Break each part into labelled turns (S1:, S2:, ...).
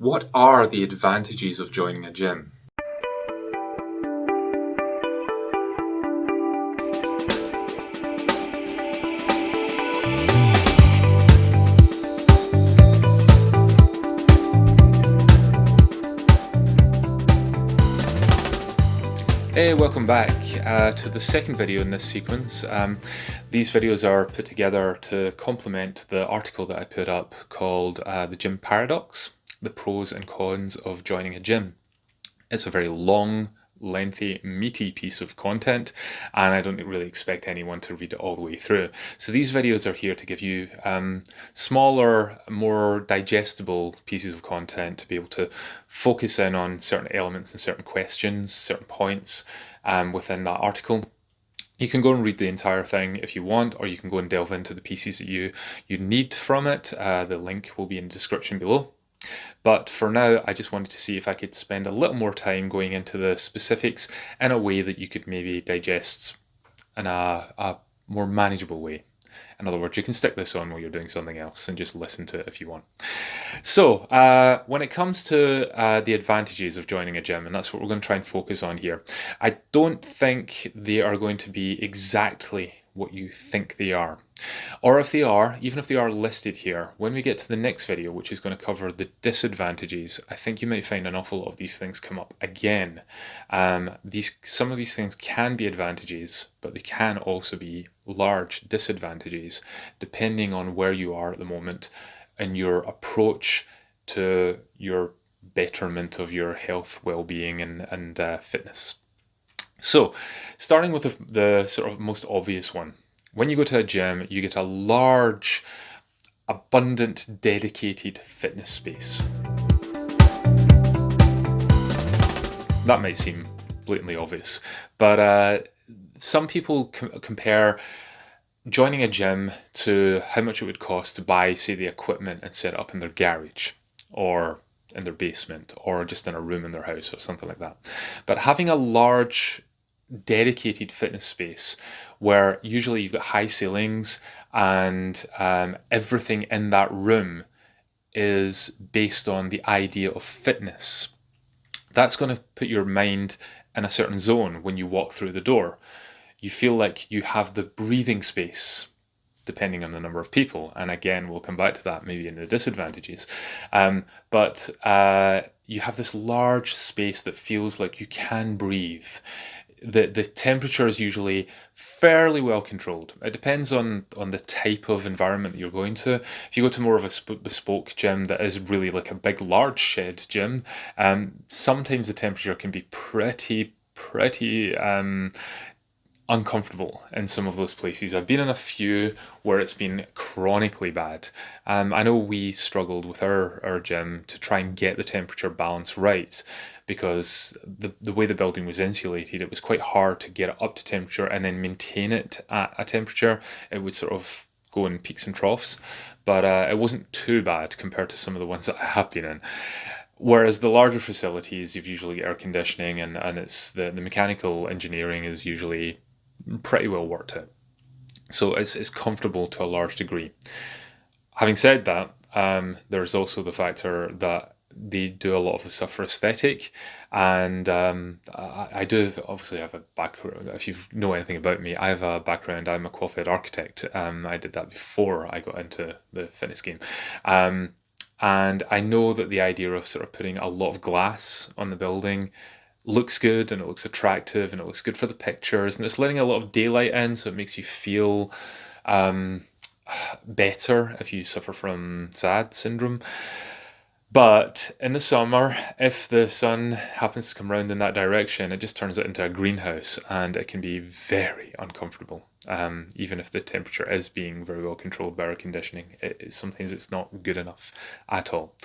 S1: What are the advantages of joining a gym? Hey, welcome back to the second video in this sequence. These videos are put together to complement the article that I put up called The Gym Paradox, the pros and cons of joining a gym. It's a very long, lengthy, meaty piece of content, and I don't really expect anyone to read it all the way through. So these videos are here to give you smaller, more digestible pieces of content to be able to focus in on certain elements and certain questions, certain points within that article. You can go and read the entire thing if you want, or you can go and delve into the pieces that you need from it. The link will be in the description below. But for now, I just wanted to see if I could spend a little more time going into the specifics in a way that you could maybe digest in a more manageable way. In other words, you can stick this on while you're doing something else and just listen to it if you want. So, when it comes to the advantages of joining a gym, and that's what we're going to try and focus on here, I don't think they are going to be exactly what you think they are. Or if they are, even if they are listed here, when we get to the next video, which is going to cover the disadvantages, I think you might find an awful lot of these things come up again. Some of these things can be advantages, but they can also be large disadvantages, depending on where you are at the moment and your approach to your betterment of your health, well-being, and fitness. So, starting with the sort of most obvious one. When you go to a gym, you get a large, abundant, dedicated fitness space. That might seem blatantly obvious, but some people compare joining a gym to how much it would cost to buy, say, the equipment and set it up in their garage, or in their basement, or just in a room in their house, or something like that. But having a large dedicated fitness space where usually you've got high ceilings and everything in that room is based on the idea of fitness. That's going to put your mind in a certain zone when you walk through the door. You feel like you have the breathing space, depending on the number of people. And again, we'll come back to that maybe in the disadvantages. But you have this large space that feels like you can breathe. The temperature is usually fairly well controlled. It depends on the type of environment that you're going to. If you go to more of a bespoke gym that is really like a big, large shed gym, sometimes the temperature can be pretty uncomfortable in some of those places. I've been in a few where it's been chronically bad. I know we struggled with our gym to try and get the temperature balance right, because the way the building was insulated, it was quite hard to get it up to temperature and then maintain it at a temperature. It would sort of go in peaks and troughs, but it wasn't too bad compared to some of the ones that I have been in. Whereas the larger facilities, you've usually got air conditioning, and it's the mechanical engineering is usually pretty well worked out. So it's comfortable to a large degree. Having said that, there's also the factor that they do a lot of the stuff for aesthetic, and I do obviously have a background. If you know anything about me, I have a background. I'm a qualified architect. I did that before I got into the fitness game. And I know that the idea of sort of putting a lot of glass on the building looks good, and it looks attractive, and it looks good for the pictures, and it's letting a lot of daylight in, so it makes you feel better if you suffer from SAD syndrome. But in the summer, if the sun happens to come round in that direction, it just turns it into a greenhouse, and it can be very uncomfortable. Even if the temperature is being very well controlled by air conditioning, sometimes it's not good enough at all.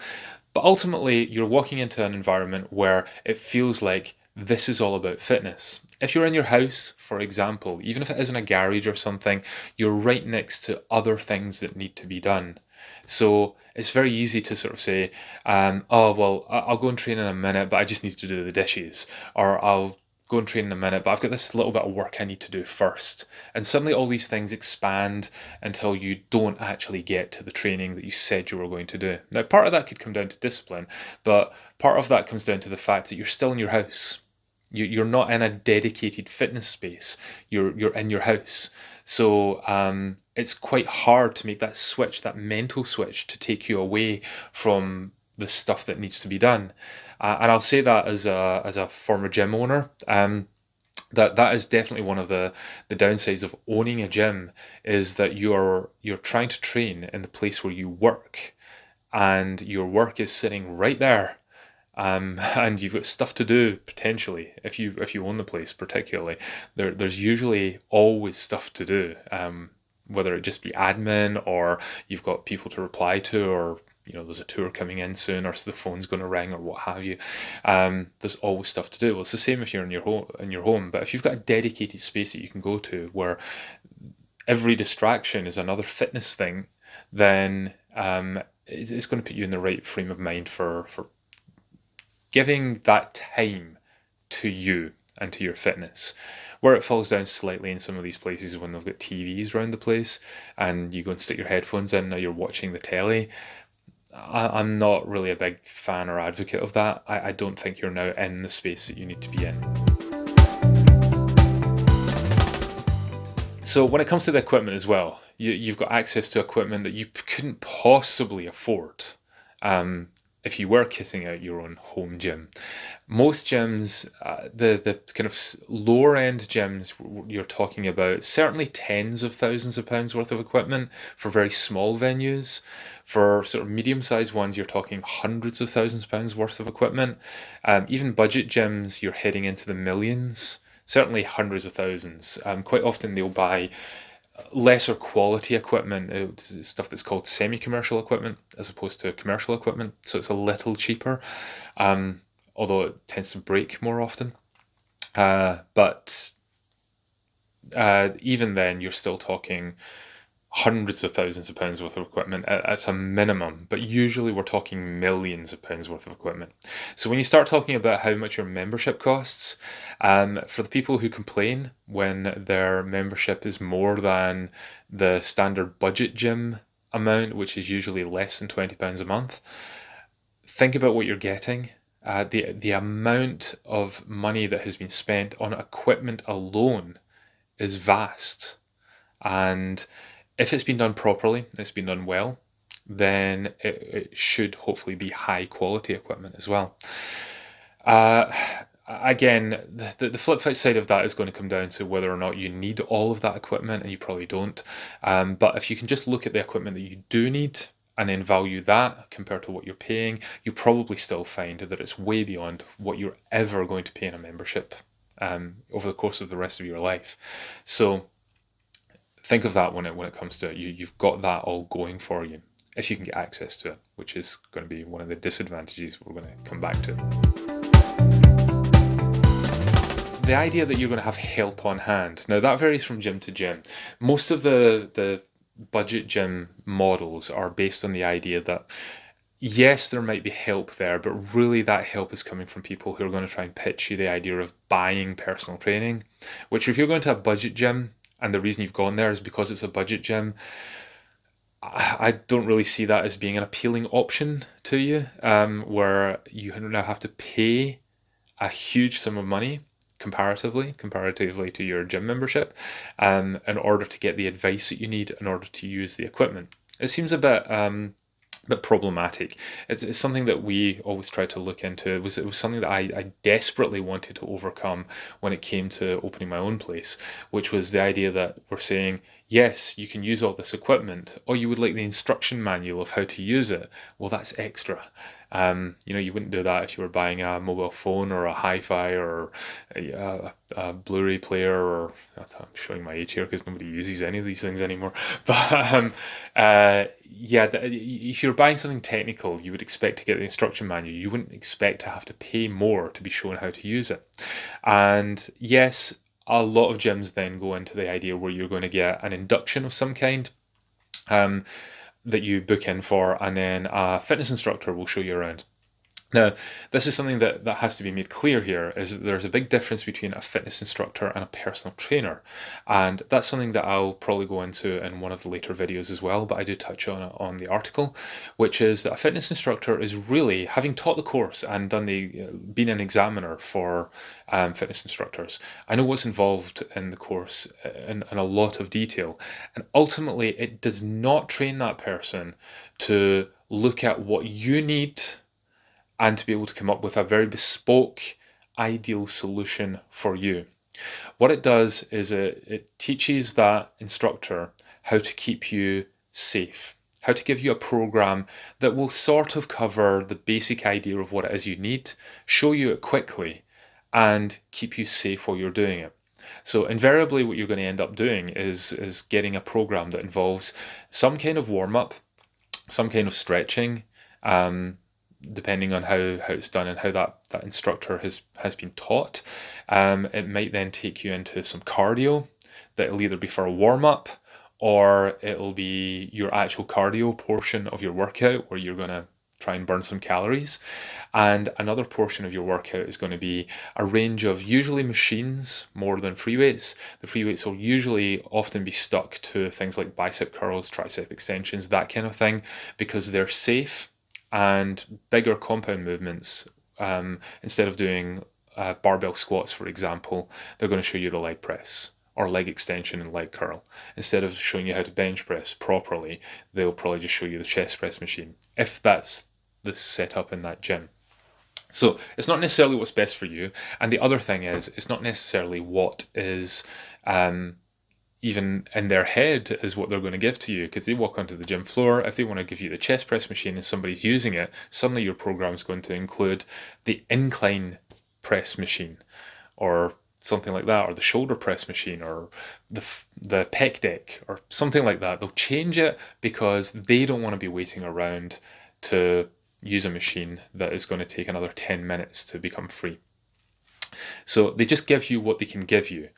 S1: But ultimately, you're walking into an environment where it feels like this is all about fitness. If you're in your house, for example, even if it isn't a garage or something, you're right next to other things that need to be done. So it's very easy to sort of say, oh, well, I'll go and train in a minute, but I just need to do the dishes. Or I'll go and train in a minute, but I've got this little bit of work I need to do first. And suddenly all these things expand until you don't actually get to the training that you said you were going to do. Now, part of that could come down to discipline, but part of that comes down to the fact that you're still in your house. You're not in a dedicated fitness space. You're in your house. So it's quite hard to make that switch, that mental switch, to take you away from the stuff that needs to be done. And I'll say that as a former gym owner. That is definitely one of the downsides of owning a gym, is that you're trying to train in the place where you work, and your work is sitting right there. And you've got stuff to do potentially if you own the place, particularly. There's usually always stuff to do, whether it just be admin, or you've got people to reply to, or there's a tour coming in soon, or so the phone's going to ring, or what have you. There's always stuff to do. Well, it's the same if you're in your home, but if you've got a dedicated space that you can go to where every distraction is another fitness thing, then it's going to put you in the right frame of mind for giving that time to you and to your fitness. Where it falls down slightly in some of these places is when they've got TVs around the place and you go and stick your headphones in, now you're watching the telly. I'm not really a big fan or advocate of that. I don't think you're now in the space that you need to be in. So when it comes to the equipment as well, you've got access to equipment that you couldn't possibly afford if you were kitting out your own home gym. Most gyms, the kind of lower end gyms, you're talking about certainly tens of thousands of pounds worth of equipment for very small venues. For sort of medium-sized ones, you're talking hundreds of thousands of pounds worth of equipment. Even budget gyms, you're heading into the millions, certainly hundreds of thousands. Quite often they'll buy lesser quality equipment, stuff that's called semi-commercial equipment as opposed to commercial equipment, so it's a little cheaper, although it tends to break more often. But even then, you're still talking hundreds of thousands of pounds worth of equipment at a minimum, but usually we're talking millions of pounds worth of equipment. So when you start talking about how much your membership costs, for the people who complain when their membership is more than the standard budget gym amount, which is usually less than £20 a month, think about what you're getting. The amount of money that has been spent on equipment alone is vast, and if it's been done properly, it's been done well, then it should hopefully be high quality equipment as well. Again, the flip side of that is going to come down to whether or not you need all of that equipment, and you probably don't. But if you can just look at the equipment that you do need and then value that compared to what you're paying, you probably still find that it's way beyond what you're ever going to pay in a membership over the course of the rest of your life. So think of that when it comes to it. You've got that all going for you if you can get access to it, which is going to be one of the disadvantages we're going to come back to. The idea that you're going to have help on hand. Now that varies from gym to gym. Most of the budget gym models are based on the idea that yes, there might be help there, but really that help is coming from people who are going to try and pitch you the idea of buying personal training, which if you're going to a budget gym, and the reason you've gone there is because it's a budget gym, I don't really see that as being an appealing option to you, where you now have to pay a huge sum of money comparatively to your gym membership, in order to get the advice that you need in order to use the equipment. It seems a bit problematic. It's something that we always try to look into. It was something that I desperately wanted to overcome when it came to opening my own place, which was the idea that we're saying, yes, you can use all this equipment, or you would like the instruction manual of how to use it. Well, that's extra. You wouldn't do that if you were buying a mobile phone or a hi-fi or a Blu-ray player, or I'm showing my age here because nobody uses any of these things anymore. But if you're buying something technical, you would expect to get the instruction manual. You wouldn't expect to have to pay more to be shown how to use it. And yes, a lot of gyms then go into the idea where you're going to get an induction of some kind, that you book in for, and then a fitness instructor will show you around. Now, this is something that has to be made clear here, is that there's a big difference between a fitness instructor and a personal trainer. And that's something that I'll probably go into in one of the later videos as well, but I do touch on it on the article, which is that a fitness instructor is really, having taught the course and been an examiner for fitness instructors, I know what's involved in the course in a lot of detail. And ultimately, it does not train that person to look at what you need and to be able to come up with a very bespoke, ideal solution for you. What it does is it teaches that instructor how to keep you safe, how to give you a program that will sort of cover the basic idea of what it is you need, show you it quickly, and keep you safe while you're doing it. So invariably what you're going to end up doing is getting a program that involves some kind of warm-up, some kind of stretching, depending on how it's done and how that instructor has been taught. It might then take you into some cardio that'll either be for a warm-up or it'll be your actual cardio portion of your workout where you're going to try and burn some calories. And another portion of your workout is going to be a range of usually machines more than free weights. The free weights will usually often be stuck to things like bicep curls, tricep extensions, that kind of thing, because they're safe and bigger compound movements. Instead of doing barbell squats, for example, they're going to show you the leg press or leg extension and leg curl. Instead of showing you how to bench press properly, they'll probably just show you the chest press machine, if that's the setup in that gym. So it's not necessarily what's best for you. And the other thing is, it's not necessarily what is even in their head is what they're going to give to you, because they walk onto the gym floor. If they want to give you the chest press machine and somebody's using it, suddenly your program is going to include the incline press machine or something like that, or the shoulder press machine, or the pec deck, or something like that. They'll change it because they don't want to be waiting around to use a machine that is going to take another 10 minutes to become free. So they just give you what they can give you.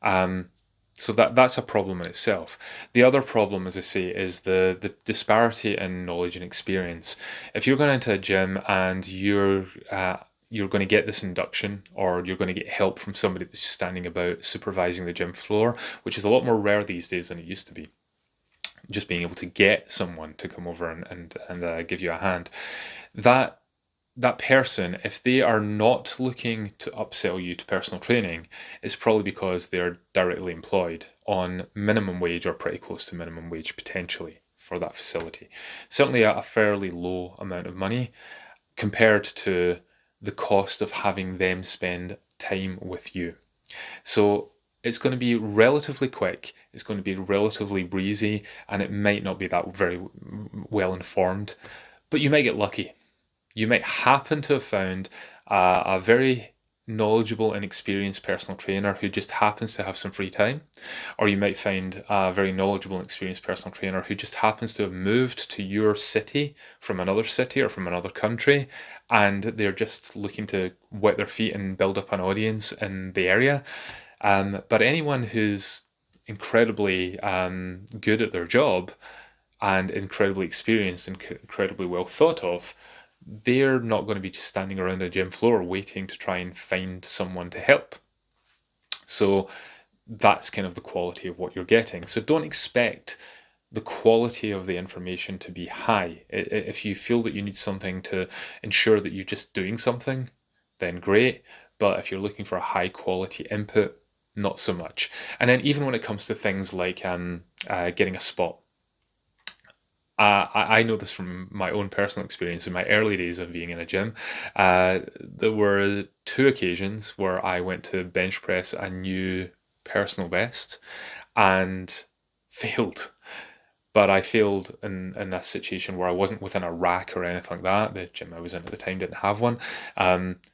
S1: So that's a problem in itself. The other problem, as I say, is the disparity in knowledge and experience. If you're going into a gym and you're going to get this induction, or you're going to get help from somebody that's just standing about supervising the gym floor, which is a lot more rare these days than it used to be. Just being able to get someone to come over and give you a hand. That person, if they are not looking to upsell you to personal training, it's probably because they're directly employed on minimum wage or pretty close to minimum wage potentially for that facility. Certainly a fairly low amount of money compared to the cost of having them spend time with you. So it's going to be relatively quick, it's going to be relatively breezy, and it might not be that very well informed, but you might get lucky. You might happen to have found a very knowledgeable and experienced personal trainer who just happens to have some free time, or you might find a very knowledgeable and experienced personal trainer who just happens to have moved to your city from another city or from another country, and they're just looking to wet their feet and build up an audience in the area. But anyone who's incredibly good at their job and incredibly experienced and incredibly well thought of, they're not going to be just standing around a gym floor waiting to try and find someone to help. So that's kind of the quality of what you're getting. So don't expect the quality of the information to be high. If you feel that you need something to ensure that you're just doing something, then great. But if you're looking for a high quality input, not so much. And then even when it comes to things like getting a spot, I know this from my own personal experience in my early days of being in a gym. There were 2 occasions where I went to bench press a new personal best and failed. But I failed in a situation where I wasn't within a rack or anything like that. The gym I was in at the time didn't have one.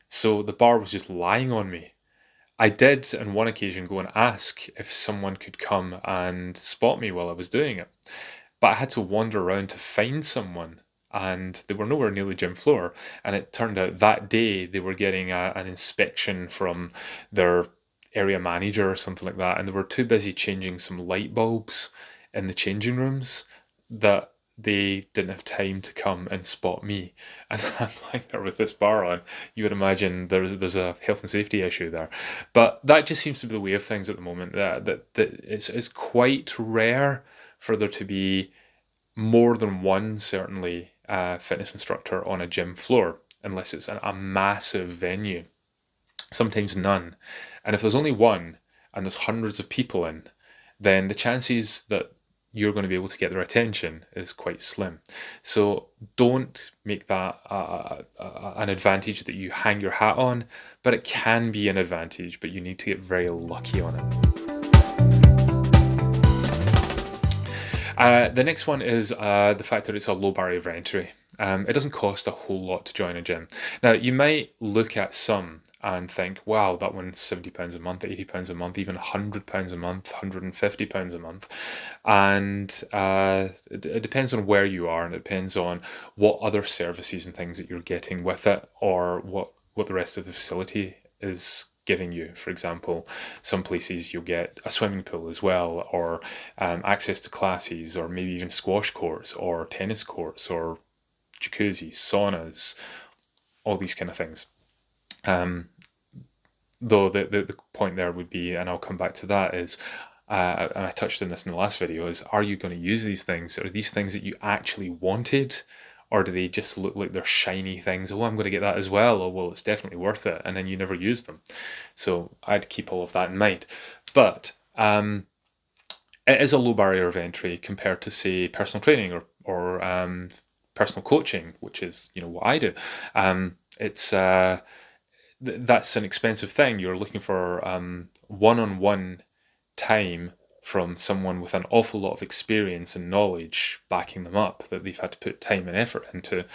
S1: So the bar was just lying on me. I did on one occasion go and ask if someone could come and spot me while I was doing it. But I had to wander around to find someone, and they were nowhere near the gym floor. And it turned out that day they were getting an inspection from their area manager or something like that, and they were too busy changing some light bulbs in the changing rooms that they didn't have time to come and spot me. And I'm like there with this bar on. You would imagine there's a health and safety issue there. But that just seems to be the way of things at the moment. That it's quite rare for there to be more than one, certainly, fitness instructor on a gym floor, unless it's a massive venue. Sometimes none. And if there's only one and there's hundreds of people in, then the chances that you're going to be able to get their attention is quite slim. So don't make that an advantage that you hang your hat on, but it can be an advantage, but you need to get very lucky on it. The next one is the fact that it's a low barrier of entry. It doesn't cost a whole lot to join a gym. Now, you might look at some and think, wow, that one's £70 a month, £80 a month, even £100 a month, £150 a month. And it depends on where you are, and it depends on what other services and things that you're getting with it, or what the rest of the facility is giving you. For example, some places you'll get a swimming pool as well, or access to classes, or maybe even squash courts, or tennis courts, or jacuzzis, saunas, all these kind of things. Though the point there would be, and I'll come back to that, is and I touched on this in the last video, is are you going to use these things? Are these things that you actually wanted? Or do they just look like they're shiny things? Oh, I'm going to get that as well. Oh, well, it's definitely worth it. And then you never use them. So I'd keep all of that in mind. But it is a low barrier of entry compared to, say, personal training or personal coaching, which is, what I do. It's that's an expensive thing. You're looking for one-on-one time from someone with an awful lot of experience and knowledge backing them up, that they've had to put time and effort into.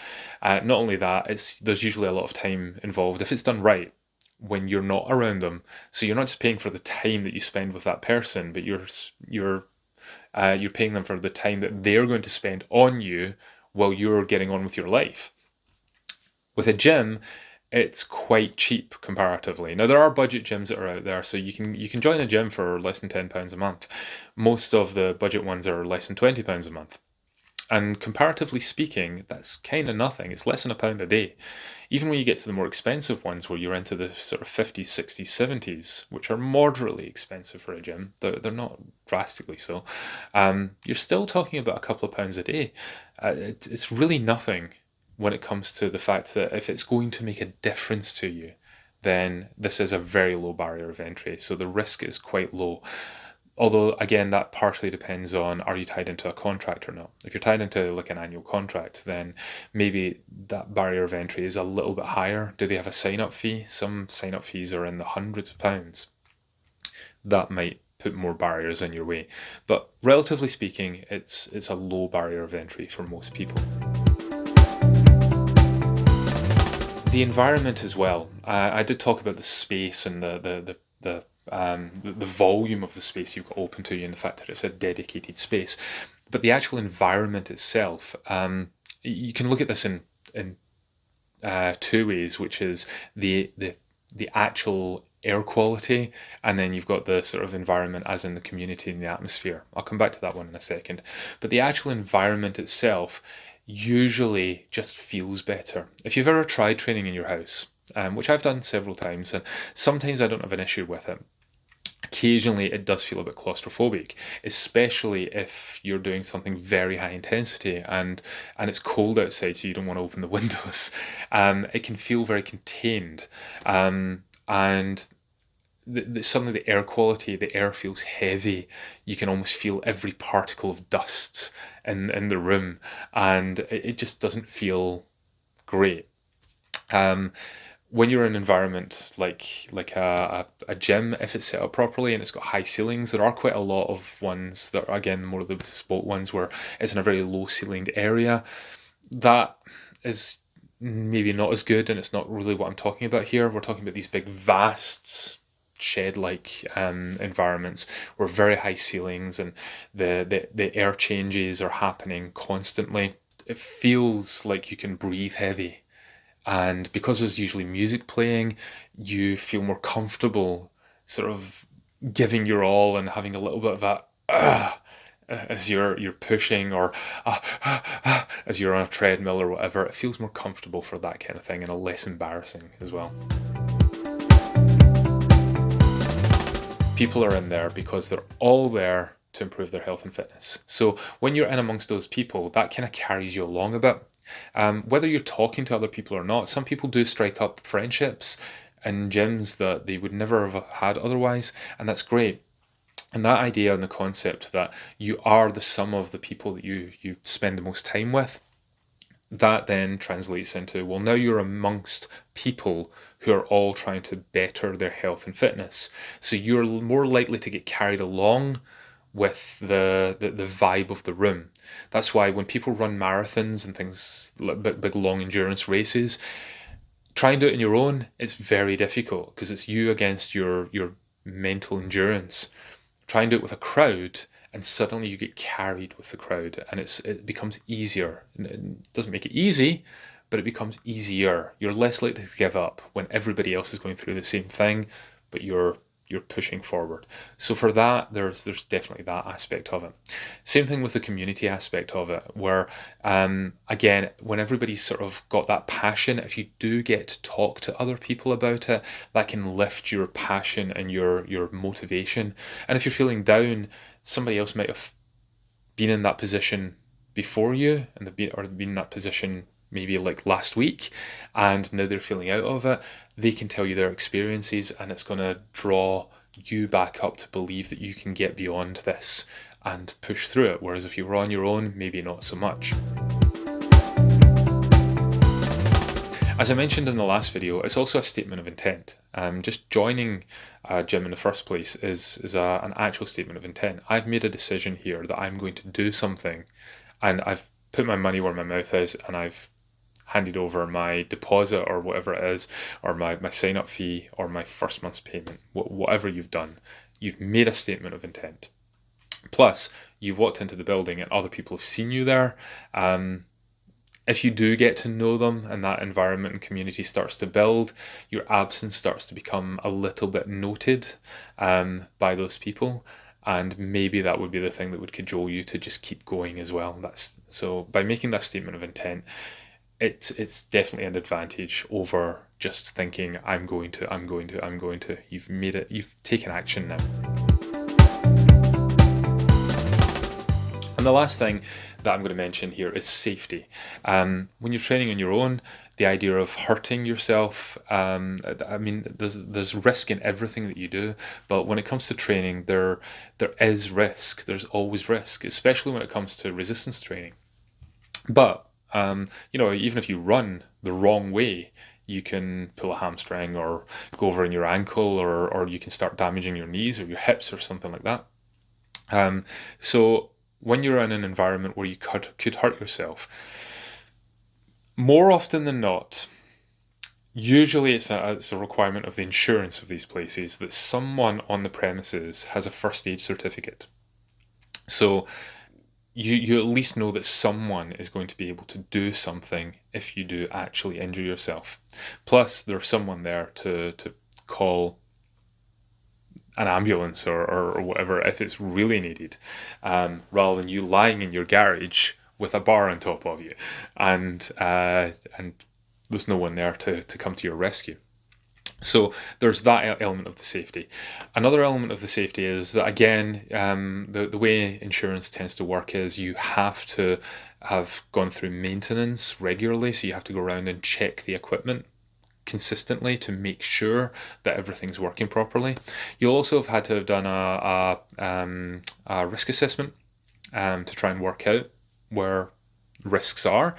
S1: Not only that, there's usually a lot of time involved if it's done right when you're not around them. So you're not just paying for the time that you spend with that person, but you're paying them for the time that they're going to spend on you while you're getting on with your life. With a gym, it's quite cheap comparatively. Now, there are budget gyms that are out there, so you can join a gym for less than £10 a month. Most of the budget ones are less than £20 a month. And comparatively speaking, that's kind of nothing. It's less than £1 a day. Even when you get to the more expensive ones, where you're into the sort of 50s, 60s, 70s, which are moderately expensive for a gym, they're not drastically so, you're still talking about a couple of pounds a day. It's really nothing when it comes to the fact that if it's going to make a difference to you, then this is a very low barrier of entry. So the risk is quite low. Although, again, that partially depends on, are you tied into a contract or not? If you're tied into like an annual contract, then maybe that barrier of entry is a little bit higher. Do they have a sign-up fee? Some sign-up fees are in the hundreds of pounds. That might put more barriers in your way. But relatively speaking, it's a low barrier of entry for most people. The environment as well. I did talk about the space and the volume of the space you've got open to you, and the fact that it's a dedicated space. But the actual environment itself, you can look at this in two ways, which is the actual air quality, and then you've got the sort of environment as in the community and the atmosphere. I'll come back to that one in a second. But the actual environment itself usually just feels better. If you've ever tried training in your house, which I've done several times, and sometimes I don't have an issue with it. Occasionally it does feel a bit claustrophobic, especially if you're doing something very high intensity and it's cold outside, so you don't want to open the windows. It can feel very contained, and suddenly the air quality, the air feels heavy. You can almost feel every particle of dust in the room, and it just doesn't feel great. When you're in an environment like a gym, if it's set up properly and it's got high ceilings, there are quite a lot of ones that are, again, more of the bespoke ones where it's in a very low ceilinged area. That is maybe not as good, and it's not really what I'm talking about here. We're talking about these big, vast, shed-like environments where very high ceilings and the air changes are happening constantly. It feels like you can breathe heavy. And because there's usually music playing, you feel more comfortable sort of giving your all and having a little bit of as you're pushing, or as you're on a treadmill or whatever. It feels more comfortable for that kind of thing and less embarrassing as well. People are in there because they're all there to improve their health and fitness. So when you're in amongst those people, that kind of carries you along a bit. Whether you're talking to other people or not, some people do strike up friendships in gyms that they would never have had otherwise, and that's great. And that idea and the concept that you are the sum of the people that you spend the most time with, that then translates into, well, now you're amongst people who are all trying to better their health and fitness. So you're more likely to get carried along with the vibe of the room. That's why when people run marathons and things like big long endurance races, try and do it on your own. It's very difficult because it's you against your mental endurance. Try and do it with a crowd, and suddenly you get carried with the crowd, and it becomes easier. It doesn't make it easy, but it becomes easier. You're less likely to give up when everybody else is going through the same thing, but you're pushing forward. So for that, there's definitely that aspect of it. Same thing with the community aspect of it, where again, when everybody's sort of got that passion, if you do get to talk to other people about it, that can lift your passion and your motivation. And if you're feeling down, somebody else might have been in that position before you, and they've been in that position maybe like last week, and now they're feeling out of it. They can tell you their experiences, and it's going to draw you back up to believe that you can get beyond this and push through it. Whereas if you were on your own, maybe not so much. As I mentioned in the last video, it's also a statement of intent. Just joining a gym in the first place is an actual statement of intent. I've made a decision here that I'm going to do something, and I've put my money where my mouth is, and I've handed over my deposit or whatever it is, or my sign-up fee, or my first month's payment, whatever you've done. You've made a statement of intent. Plus, you've walked into the building and other people have seen you there. If you do get to know them and that environment and community starts to build, your absence starts to become a little bit noted by those people. And maybe that would be the thing that would cajole you to just keep going as well. So by making that statement of intent, it's definitely an advantage over just thinking, I'm going to. You've made it, you've taken action now. And the last thing that I'm going to mention here is safety. When you're training on your own, the idea of hurting yourself, I mean, there's risk in everything that you do, but when it comes to training, there is risk. There's always risk, especially when it comes to resistance training. But even if you run the wrong way, you can pull a hamstring or go over in your ankle, or you can start damaging your knees or your hips or something like that. So when you're in an environment where you could hurt yourself, more often than not, usually it's a requirement of the insurance of these places that someone on the premises has a first aid certificate. So you at least know that someone is going to be able to do something if you do actually injure yourself. Plus, there's someone there to call an ambulance or whatever if it's really needed, rather than you lying in your garage with a bar on top of you, and there's no one there to come to your rescue. So there's that element of the safety. Another element of the safety is that, again, the way insurance tends to work is you have to have gone through maintenance regularly. So you have to go around and check the equipment consistently to make sure that everything's working properly. You'll also have had to have done a risk assessment to try and work out where risks are.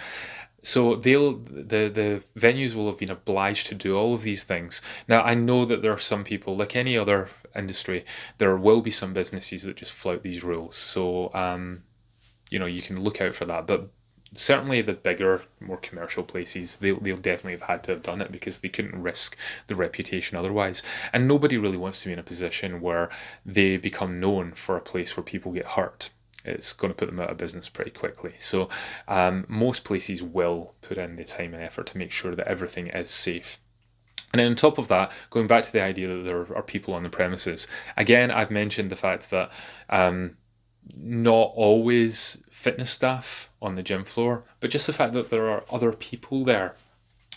S1: So the venues will have been obliged to do all of these things. Now, I know that there are some people, like any other industry, there will be some businesses that just flout these rules. So, you can look out for that. But certainly the bigger, more commercial places, they'll definitely have had to have done it because they couldn't risk the reputation otherwise. And nobody really wants to be in a position where they become known for a place where people get hurt. It's going to put them out of business pretty quickly. So most places will put in the time and effort to make sure that everything is safe. And then on top of that, going back to the idea that there are people on the premises, again, I've mentioned the fact that not always fitness staff on the gym floor, but just the fact that there are other people there.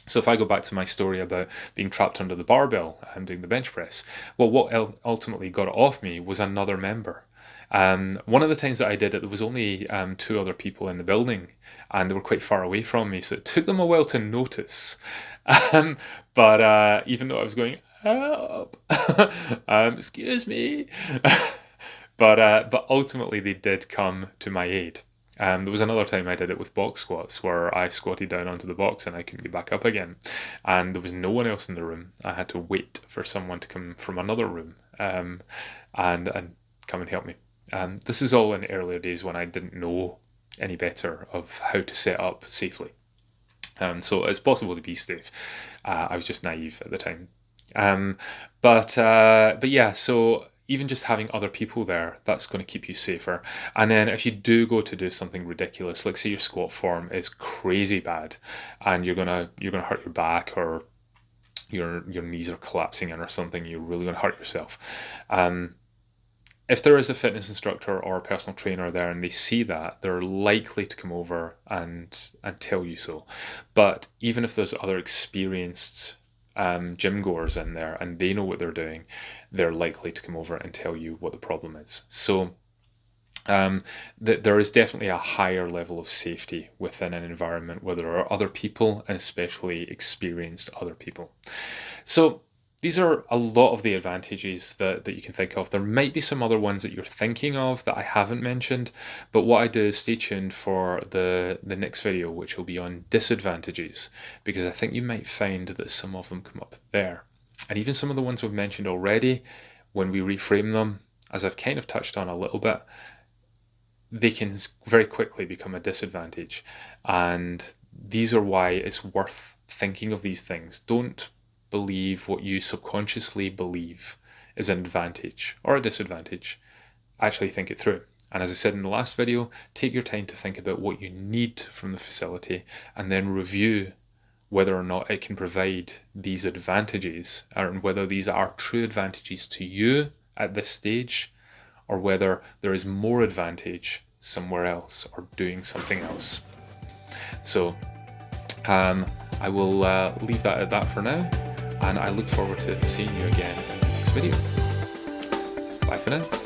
S1: So if I go back to my story about being trapped under the barbell and doing the bench press, well, what ultimately got it off me was another member. One of the times that I did it, there was only two other people in the building, and they were quite far away from me, so it took them a while to notice. But even though I was going, help, excuse me, but ultimately they did come to my aid. There was another time I did it with box squats where I squatted down onto the box and I couldn't get back up again. And there was no one else in the room. I had to wait for someone to come from another room and come and help me. This is all in earlier days when I didn't know any better of how to set up safely. So it's possible to be safe. I was just naive at the time. But yeah, so even just having other people there, that's going to keep you safer. And then if you do go to do something ridiculous, like say your squat form is crazy bad, and you're gonna hurt your back, or your knees are collapsing in or something, you're really gonna hurt yourself. If there is a fitness instructor or a personal trainer there and they see that, they're likely to come over and tell you so. But even if there's other experienced gym goers in there and they know what they're doing, they're likely to come over and tell you what the problem is. So there is definitely a higher level of safety within an environment where there are other people, and especially experienced other people. So these are a lot of the advantages that you can think of. There might be some other ones that you're thinking of that I haven't mentioned, but what I do is stay tuned for the next video, which will be on disadvantages, because I think you might find that some of them come up there. And even some of the ones we've mentioned already, when we reframe them, as I've kind of touched on a little bit, they can very quickly become a disadvantage. And these are why it's worth thinking of these things. Don't believe what you subconsciously believe is an advantage or a disadvantage. Actually think it through. And as I said in the last video, take your time to think about what you need from the facility and then review whether or not it can provide these advantages, and whether these are true advantages to you at this stage, or whether there is more advantage somewhere else or doing something else. So I will leave that at that for now, and I look forward to seeing you again in the next video. Bye for now.